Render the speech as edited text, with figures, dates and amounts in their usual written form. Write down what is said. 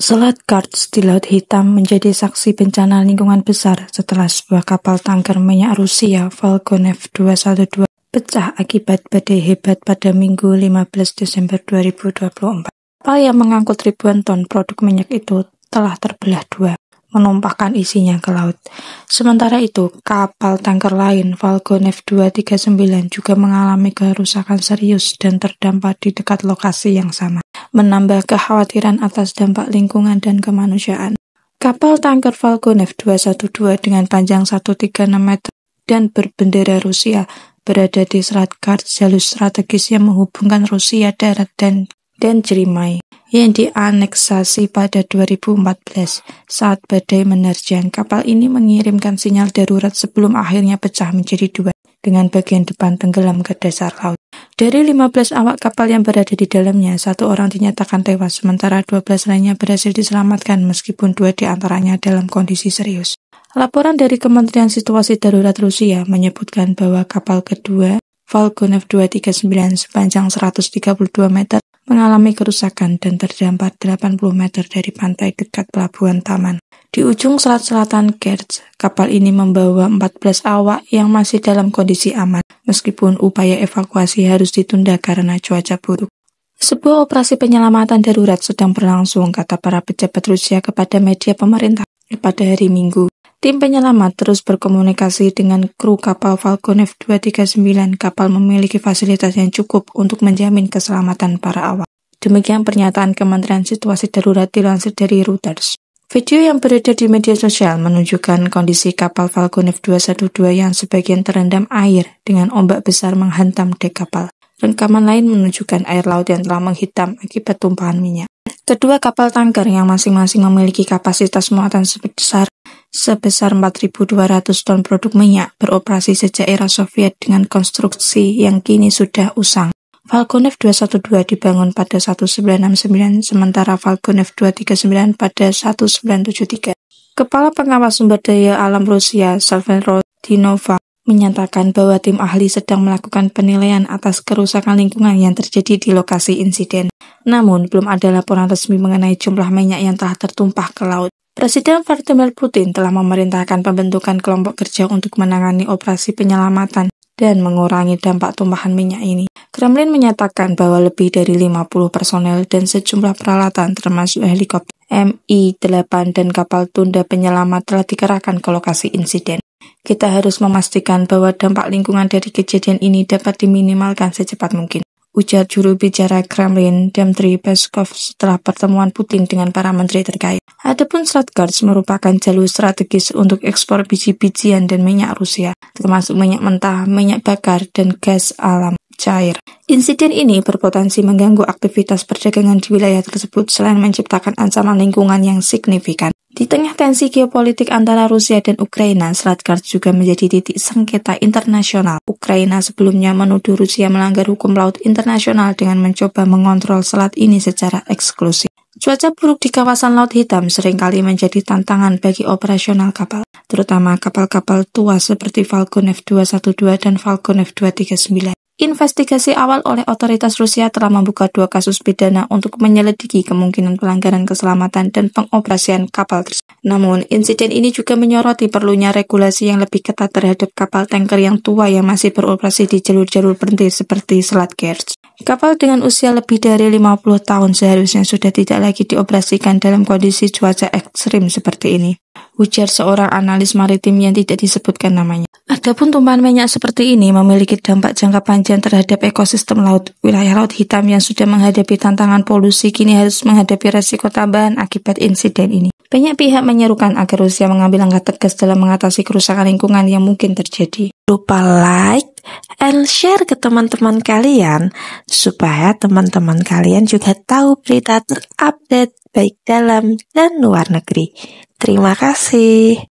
Selat Kerch di Laut Hitam menjadi saksi bencana lingkungan besar setelah sebuah kapal tanker minyak Rusia Volgonev 212 pecah akibat badai hebat pada Minggu 15 Desember 2024. Kapal yang mengangkut ribuan ton produk minyak itu telah terbelah dua, menumpahkan isinya ke laut. Sementara itu, kapal tanker lain Volgonev 239 juga mengalami kerusakan serius dan terdampar di dekat lokasi yang sama, menambah kekhawatiran atas dampak lingkungan dan kemanusiaan. Kapal tanker Volgonev 212 dengan panjang 136 meter dan berbendera Rusia berada di Selat Kerch, jalur strategis yang menghubungkan Rusia darat dan Crimea yang dianeksasi pada 2014 saat badai menerjang. Kapal ini mengirimkan sinyal darurat sebelum akhirnya pecah menjadi dua dengan bagian depan tenggelam ke dasar laut. Dari 15 awak kapal yang berada di dalamnya, 1 orang dinyatakan tewas, sementara 12 lainnya berhasil diselamatkan meskipun 2 di antaranya dalam kondisi serius. Laporan dari Kementerian Situasi Darurat Rusia menyebutkan bahwa kapal kedua, Volgonev 239 sepanjang 132 meter, mengalami kerusakan dan terdampar 80 meter dari pantai dekat pelabuhan Taman. Di ujung selat selatan Kerch, kapal ini membawa 14 awak yang masih dalam kondisi aman, meskipun upaya evakuasi harus ditunda karena cuaca buruk. Sebuah operasi penyelamatan darurat sedang berlangsung, kata para pejabat Rusia kepada media pemerintah pada hari Minggu. Tim penyelamat terus berkomunikasi dengan kru kapal Volgonev 239. Kapal memiliki fasilitas yang cukup untuk menjamin keselamatan para awak. Demikian pernyataan Kementerian Situasi Darurat dilansir dari Reuters. Video yang beredar di media sosial menunjukkan kondisi kapal Volgonev 212 yang sebagian terendam air dengan ombak besar menghantam dek kapal. Rekaman lain menunjukkan air laut yang telah menghitam akibat tumpahan minyak. Kedua kapal tanker yang masing-masing memiliki kapasitas muatan sebesar 4.200 ton produk minyak beroperasi sejak era Soviet dengan konstruksi yang kini sudah usang. Volgonev 212 dibangun pada 1969, sementara Volgonev 239 pada 1973. Kepala Pengawas Sumber Daya Alam Rusia, Sylvain Rodionov, menyatakan bahwa tim ahli sedang melakukan penilaian atas kerusakan lingkungan yang terjadi di lokasi insiden. Namun, belum ada laporan resmi mengenai jumlah minyak yang telah tertumpah ke laut. Presiden Vladimir Putin telah memerintahkan pembentukan kelompok kerja untuk menangani operasi penyelamatan dan mengurangi dampak tumpahan minyak ini. Kremlin menyatakan bahwa lebih dari 50 personel dan sejumlah peralatan termasuk helikopter Mi-8 dan kapal tunda penyelamat telah dikerahkan ke lokasi insiden. Kita harus memastikan bahwa dampak lingkungan dari kejadian ini dapat diminimalkan secepat mungkin, ujar juru bicara Kremlin Dmitry Peskov setelah pertemuan Putin dengan para menteri terkait. Adapun Selat Kerch merupakan jalur strategis untuk ekspor biji-bijian dan minyak Rusia, termasuk minyak mentah, minyak bakar, dan gas alam cair. Insiden ini berpotensi mengganggu aktivitas perdagangan di wilayah tersebut selain menciptakan ancaman lingkungan yang signifikan. Di tengah tensi geopolitik antara Rusia dan Ukraina, Selat Kerch juga menjadi titik sengketa internasional. Ukraina sebelumnya menuduh Rusia melanggar hukum laut internasional dengan mencoba mengontrol selat ini secara eksklusif. Cuaca buruk di kawasan Laut Hitam seringkali menjadi tantangan bagi operasional kapal, terutama kapal-kapal tua seperti Volgonev 212 dan Volgonev 239. Investigasi awal oleh otoritas Rusia telah membuka 2 kasus pidana untuk menyelidiki kemungkinan pelanggaran keselamatan dan pengoperasian kapal tersebut. Namun, insiden ini juga menyoroti perlunya regulasi yang lebih ketat terhadap kapal tanker yang tua yang masih beroperasi di jalur-jalur berhenti seperti Selat Kerch. Kapal dengan usia lebih dari 50 tahun seharusnya sudah tidak lagi dioperasikan dalam kondisi cuaca ekstrim seperti ini, ujar seorang analis maritim yang tidak disebutkan namanya. Adapun tumpahan minyak seperti ini memiliki dampak jangka panjang terhadap ekosistem laut. Wilayah Laut Hitam yang sudah menghadapi tantangan polusi kini harus menghadapi resiko tambahan akibat insiden ini. Banyak pihak menyerukan agar Rusia mengambil langkah tegas dalam mengatasi kerusakan lingkungan yang mungkin terjadi. Lupa like and share ke teman-teman kalian supaya teman-teman kalian juga tahu berita terupdate baik dalam dan luar negeri. Terima kasih.